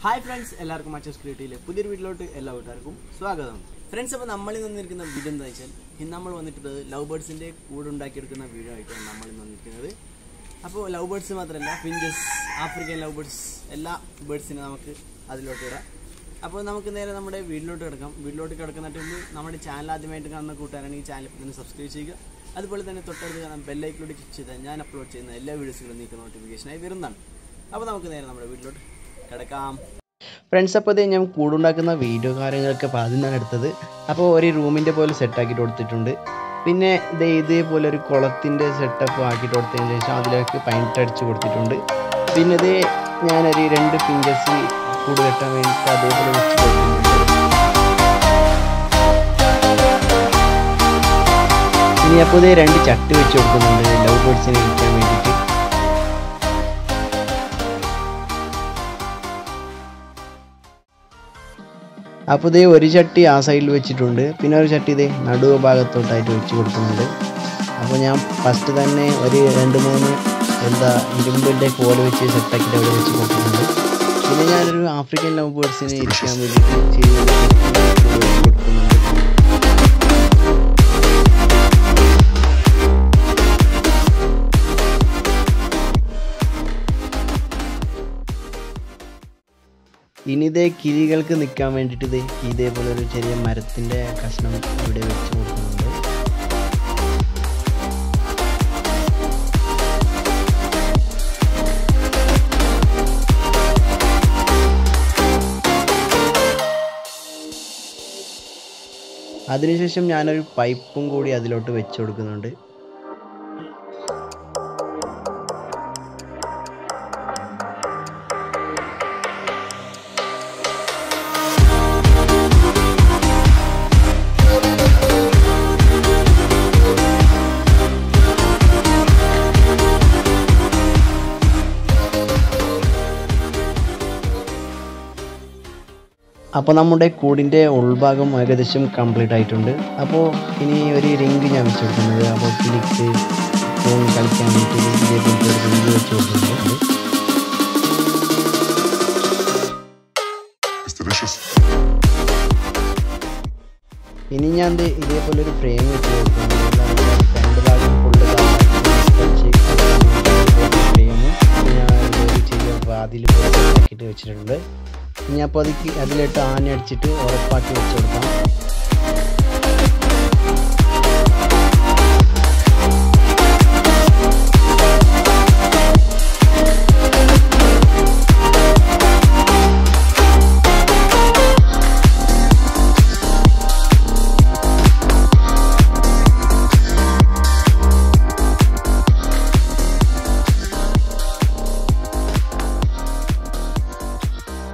Hi friends, എല്ലാവർക്കും Achu's Verity പുതിയൊരു വീഡിയോയിലോട്ട് എല്ലാവർക്കും സ്വാഗതം. ഫ്രണ്ട്സ്, അപ്പോൾ നമ്മൾ ഇന്ന് വന്നിരിക്കുന്ന വീഡിയോ എന്താ വെച്ചാൽ ഇന്ന് നമ്മൾ വന്നിട്ട് ലവ് ബേർഡ്സിന്റെ കൂട് ഉണ്ടാക്കിയെടുക്കുന്ന വീഡിയോ ആയിട്ടാണ് നമ്മൾ ഇന്ന് വന്നിരിക്കുന്നത്. അപ്പോൾ ലവ് ബേർഡ്സ് മാത്രമല്ല, ഫിഞ്ചസ്, ആഫ്രിക്കൻ ലവ് ബേർഡ്സ്, എല്ലാ ബേർഡ്സിനെ നമുക്ക് അതിലോട്ട് ഇടാം. അപ്പോൾ നമുക്ക് നേരെ നമ്മുടെ വീഡിയോയിലോട്ട് കിടക്കാം. വീഡിയോയിലോട്ട് കിടക്കുന്നതിന് മുമ്പ് നമ്മുടെ ചാനൽ ആദ്യമായിട്ട് കാണുന്ന കൂട്ടുകാരാണെങ്കിൽ ചാനൽ തന്നെ സബ്സ്ക്രൈബ് ചെയ്യുക. അതുപോലെ തന്നെ തൊട്ടടുത്ത് കാണാൻ ബെല്ലൈക്കനിലൂടെ ക്ലിക്ക് ചെയ്താൽ ഞാൻ അപ്ലോഡ് ചെയ്യുന്ന എല്ലാ വീഡിയോസുകളും നിങ്ങൾക്ക് നോട്ടിഫിക്കേഷനായി വരുന്നതാണ്. അപ്പോൾ നമുക്ക് നേരെ നമ്മുടെ വീഡിയോയിലോട്ട് കിടക്കാം. ഫ്രണ്ട്സ്, അപ്പോൾ ഇത് ഞാൻ കൂടുണ്ടാക്കുന്ന വീഡിയോ കാര്യങ്ങളൊക്കെ ആദ്യം തന്നെ എടുത്തത്. അപ്പോൾ ഒരു റൂമിൻ്റെ പോലെ സെറ്റാക്കിയിട്ട് കൊടുത്തിട്ടുണ്ട്. പിന്നെ ഇതേപോലെ ഒരു കുളത്തിൻ്റെ സെറ്റപ്പ് ആക്കിയിട്ട് കൊടുത്തതിന് ശേഷം അതിലേക്ക് പെയിൻറ്റ് അടിച്ച് കൊടുത്തിട്ടുണ്ട്. പിന്നെ ഇത് ഞാനൊരു 2 ഫിഞ്ചസ് കൂട് കെട്ടാൻ വേണ്ടിയിട്ട് അതേപോലെ വെച്ച് കൊടുത്തിട്ടുണ്ട്. ഇനി അപ്പോൾ ഇത് 2 ചട്ടി വെച്ച് കൊടുക്കുന്നുണ്ട് ലവ് ബേർഡ്സിനെ ഇരിക്കാൻ വേണ്ടിയിട്ട്. അപ്പോൾ ഇതേ ഒരു ചട്ടി ആ സൈഡിൽ വെച്ചിട്ടുണ്ട്. പിന്നെ ഒരു ചട്ടി ഇതേ നടുവ് ഭാഗത്തോട്ടായിട്ട് വെച്ച് കൊടുക്കുന്നുണ്ട്. അപ്പോൾ ഞാൻ ഫസ്റ്റ് തന്നെ ഒരു 2-3 ഇരുമ്പിൻ്റെ കോല് വെച്ച് സെറ്റാക്കിയിട്ട് അവിടെ വെച്ച് കൊടുക്കുന്നുണ്ട്. പിന്നെ ഞാനൊരു ആഫ്രിക്കൻ ലവ് ബേർഡ്സിനെ ഇരിക്കാൻ വേണ്ടിയിട്ട് വെച്ച് കൊടുക്കുന്നുണ്ട്. ഇനി ഇതേ കിളികൾക്ക് നിൽക്കാൻ വേണ്ടിയിട്ട് ഇതേപോലെ ഒരു ചെറിയ മരത്തിൻ്റെ കഷ്ണം ഇവിടെ വെച്ച് കൊടുക്കുന്നുണ്ട്. അതിനുശേഷം ഞാനൊരു പൈപ്പും കൂടി അതിലോട്ട് വെച്ച് കൊടുക്കുന്നുണ്ട്. അപ്പോൾ നമ്മുടെ കൂടിൻ്റെ ഉൾഭാഗം ഏകദേശം കംപ്ലീറ്റ് ആയിട്ടുണ്ട്. അപ്പോൾ ഇനി ഒരു റിങ് ഞാൻ വെച്ച് കൊടുക്കുന്നത്. അപ്പോൾ കിളിക്ക് കളിക്കാൻ വേണ്ടിയിട്ട് ഇതേപോലത്തെ ഒരു റിങ് വെച്ച് കൊടുക്കുന്നുണ്ട്. ഇനി ഞാൻ ഇതേപോലെ ഒരു ഫ്രെയിം വെച്ച് കൊടുക്കുന്നുണ്ട്. 2 ഭാഗം ഫുള്ള് ഫ്രെയിമും ഞാൻ ഒരു ചെറിയ വാതിൽ ആക്കിയിട്ട് വെച്ചിട്ടുണ്ട്. ഇനി അപ്പോൾ അതിലിട്ട് ആണി അടിച്ചിട്ട് ഉറപ്പാക്കി വെച്ച് കൊടുക്കാം.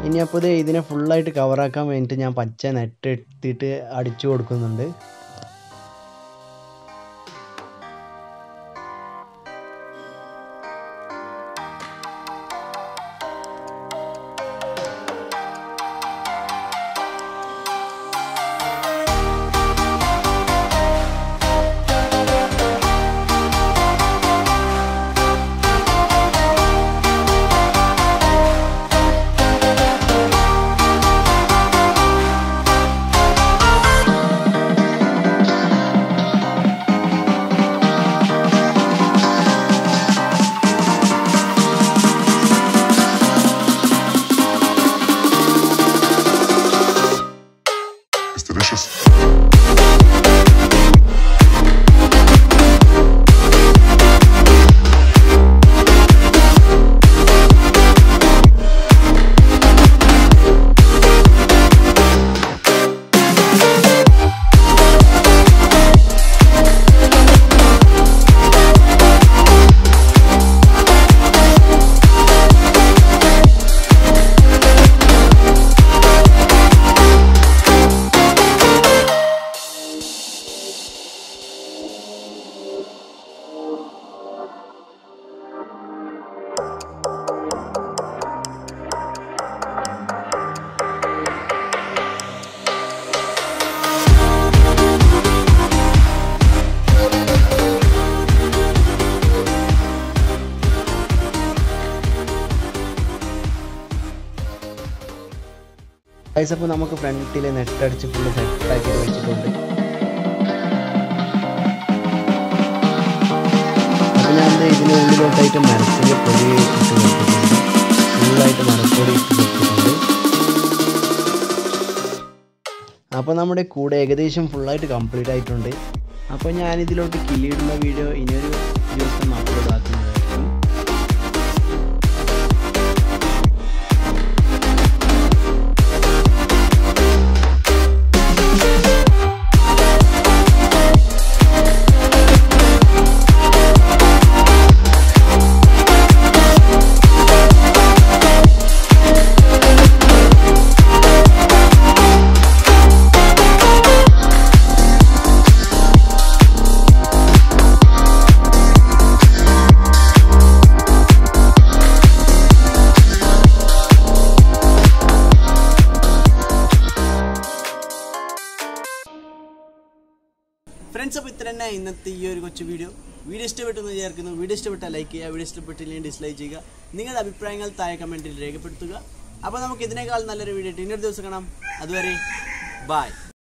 ഇനി അപ്പോൾ ഇതിനെ ഫുള്ളായിട്ട് കവറാക്കാൻ വേണ്ടിയിട്ട് ഞാൻ പച്ച നെറ്റ് എടുത്തിട്ട് അടിച്ചു കൊടുക്കുന്നുണ്ട്. ഗൈസ് അപ്പോൾ നമുക്ക് ഫ്രണ്ടിൽ നെറ്റ് അടിച്ച് ഫുള്ള് സെറ്റാക്കി വെച്ചിട്ടുണ്ട്. അപ്പോൾ ഞാൻ ഇതിന് ഉള്ളിലോട്ടായിട്ട് മരത്തിൻ്റെ പൊടി ഇട്ട് വെച്ചിട്ടുണ്ട്. ഫുള്ളായിട്ട് മരപ്പൊടി ഇട്ട് വെച്ചിട്ടുണ്ട്. അപ്പോൾ നമ്മുടെ കൂടെ ഏകദേശം ഫുള്ളായിട്ട് കംപ്ലീറ്റ് ആയിട്ടുണ്ട്. അപ്പോൾ ഞാനിതിലോട്ട് കിളിയിടുന്ന വീഡിയോ ഇനിയൊരു ദിവസം അപ്ലോഡ് ആക്കുന്നതായിരിക്കും. ഫ്രണ്ട്സ്, അപ്പോൾ ഇത്ര തന്നെ ഇന്നത്തെ ഈ ഒരു കൊച്ചു വീഡിയോ ഇഷ്ടപ്പെട്ടെന്ന് വിചാരിക്കുന്നു. വീഡിയോ ഇഷ്ടപ്പെട്ടാൽ ലൈക്ക് ചെയ്യുക, വീഡിയോ ഇഷ്ടപ്പെട്ടില്ലെങ്കിൽ ഡിസ്ലൈക്ക് ചെയ്യുക. നിങ്ങളുടെ അഭിപ്രായങ്ങൾ താഴെ കമൻറ്റിൽ രേഖപ്പെടുത്തുക. അപ്പോൾ നമുക്ക് ഇതിനേക്കാൾ നല്ലൊരു വീഡിയോ ഇന്നൊരു ദിവസം കാണാം. അതുവരെ ബൈ.